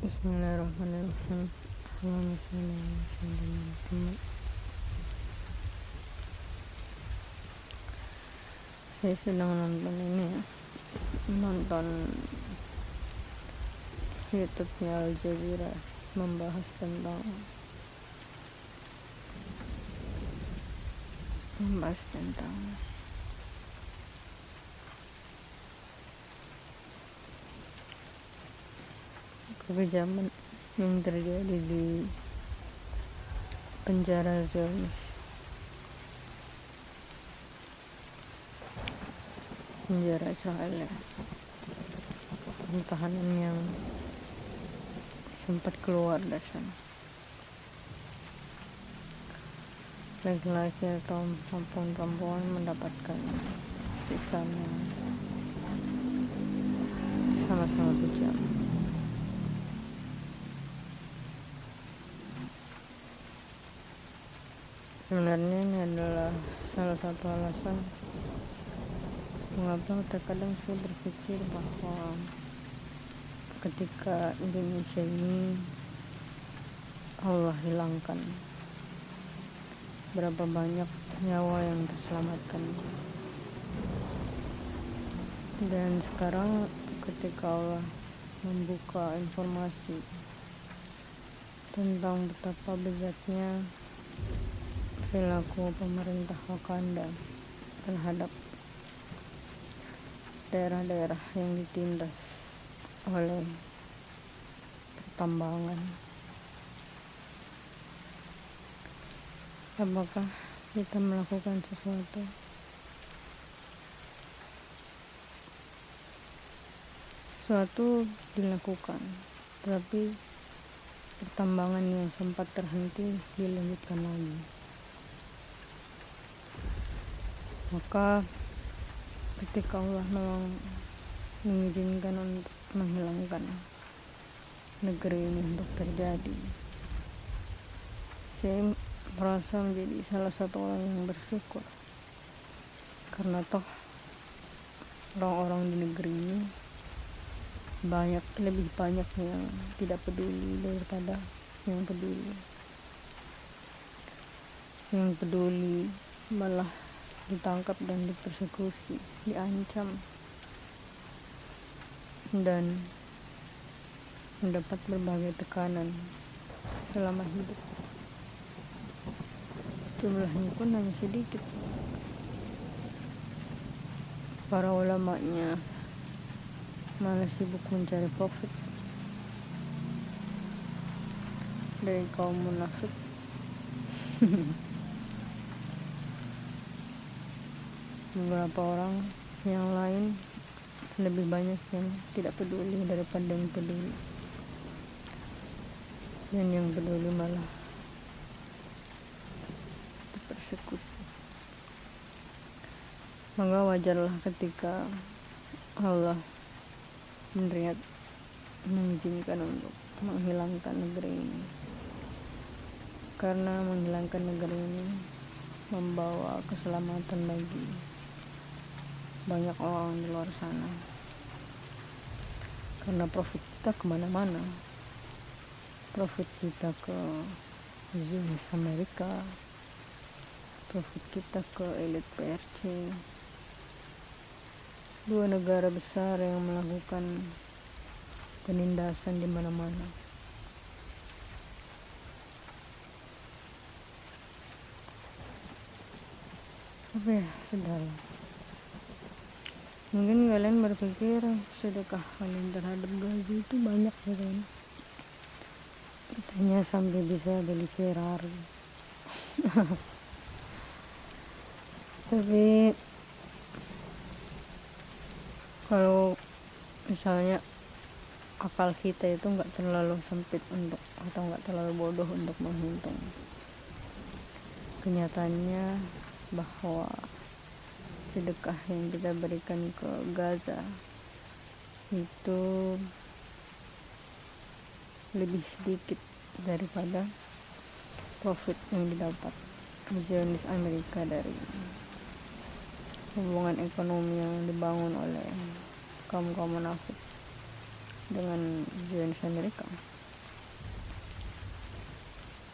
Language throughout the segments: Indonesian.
Bismillahirrahmanirrahim. Allahumma shalli ala sayyidina Muhammad. Saya sedang nonton YouTube-nya Al Jazeera membahas tentang kekejaman yang terjadi di penjara Zionis, penjara Israel, tahanan yang sempat keluar dari sana, laki-laki atau maupun perempuan mendapatkan siksaan yang sama-sama kejam. Sebenarnya ini adalah salah satu alasan mengapa terkadang saya berpikir bahwa ketika Indonesia ini Allah hilangkan, berapa banyak nyawa yang terselamatkan. Dan sekarang ketika Allah membuka informasi tentang betapa bejatnya perilaku pemerintah Wakanda terhadap daerah-daerah yang ditindas oleh pertambangan, apakah kita melakukan sesuatu? Sesuatu dilakukan, tetapi pertambangan yang sempat terhenti dilanjutkan lagi. Maka ketika Allah mengizinkan untuk menghilangkan negeri ini untuk terjadi, saya merasa menjadi salah satu orang yang bersyukur, karena toh orang-orang di negeri ini lebih banyak yang tidak peduli daripada yang peduli. Yang peduli malah ditangkap dan dipersekusi, diancam, dan mendapat berbagai tekanan selama hidup. Jumlahnya pun hanya sedikit. Para ulamanya malah sibuk mencari profit dari kaum munafik. Beberapa orang yang lain lebih banyak yang tidak peduli daripada yang peduli, dan yang peduli malah dipersekusi. Maka wajarlah ketika Allah mengizinkan untuk menghilangkan negeri ini, karena menghilangkan negeri ini membawa keselamatan bagi banyak orang di luar sana. Karena profit kita kemana-mana, profit kita ke Zionis Amerika, profit kita ke elit PRC, dua negara besar yang melakukan penindasan di mana-mana. Apa ya, sudahlah. Mungkin kalian berpikir sedekah kalian terhadap gaji itu banyak ya kan? Katanya sampai bisa beli Ferrari. Tapi kalau misalnya akal kita itu nggak terlalu sempit atau nggak terlalu bodoh untuk menghitung, kenyataannya bahwa sedekah yang kita berikan ke Gaza itu lebih sedikit daripada profit yang didapat Zionis Amerika dari hubungan ekonomi yang dibangun oleh kaum munafik dengan Zionis Amerika.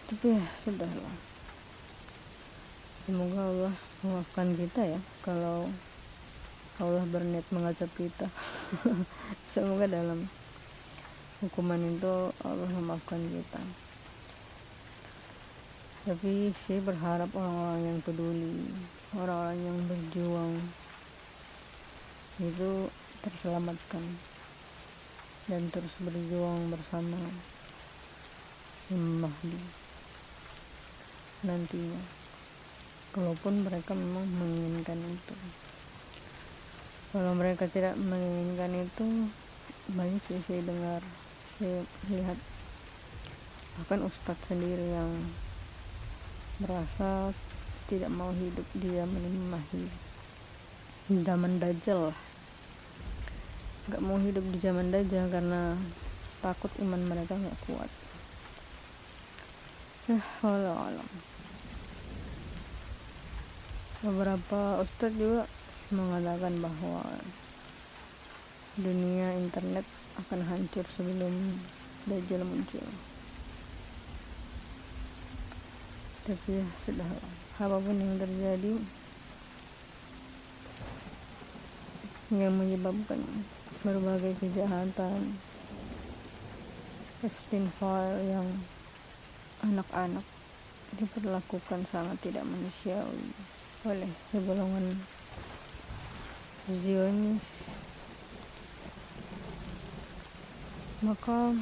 Tapi ya sudahlah, semoga Allah memaafkan kita ya kalau Allah berniat mengazab kita. Semoga dalam hukuman itu Allah memaafkan kita. Tapi saya berharap orang-orang yang peduli, orang-orang yang berjuang itu terselamatkan dan terus berjuang bersama Imam Mahdi nantinya, kalaupun mereka memang menginginkan itu. Kalau mereka tidak menginginkan itu, banyak sih saya dengar, saya lihat bahkan ustadz sendiri yang merasa tidak mau hidup di zaman Imam Mahdi, zaman Dajjal lah, gak mau hidup di zaman Dajjal karena takut iman mereka gak kuat. Wallahu alam. Beberapa ustadz juga mengatakan bahwa dunia internet akan hancur sebelum Dajjal muncul. Tapi ya sudah, apapun yang terjadi yang menyebabkan berbagai kejahatan, ekstinfal yang anak-anak diperlakukan sangat tidak manusiawi oleh golongan Zionis, maka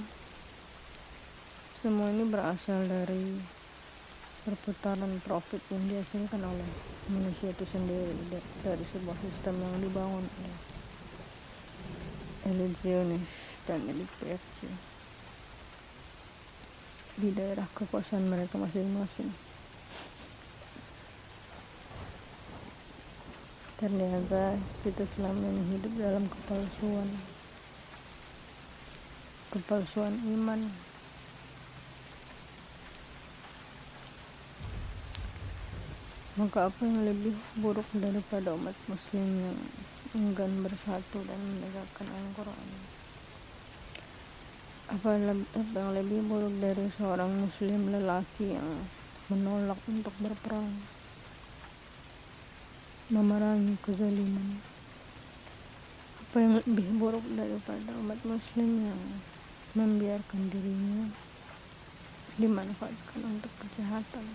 semua ini berasal dari perputaran profit yang dihasilkan oleh manusia itu sendiri dari sebuah sistem yang dibangun oleh elit Zionis dan elit PRC di daerah kekuasaan mereka masing-masing. Ternyata kita selama ini hidup dalam kepalsuan iman. Maka apa yang lebih buruk daripada umat muslim yang enggan bersatu dan menegakkan Al-Quran? Apa yang lebih buruk dari seorang muslim lelaki yang menolak untuk berperang, memerangi kezaliman? Apa yang lebih buruk daripada umat muslim yang membiarkan dirinya dimanfaatkan untuk kejahatan?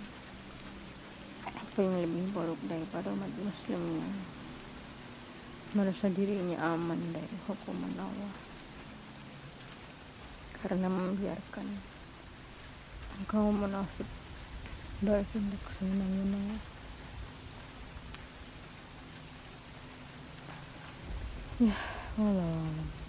Apa yang lebih buruk daripada umat muslim yang merasa dirinya aman dari hukuman Allah karena membiarkan kaum munafik baik untuk senang-senang? Ya, wallah.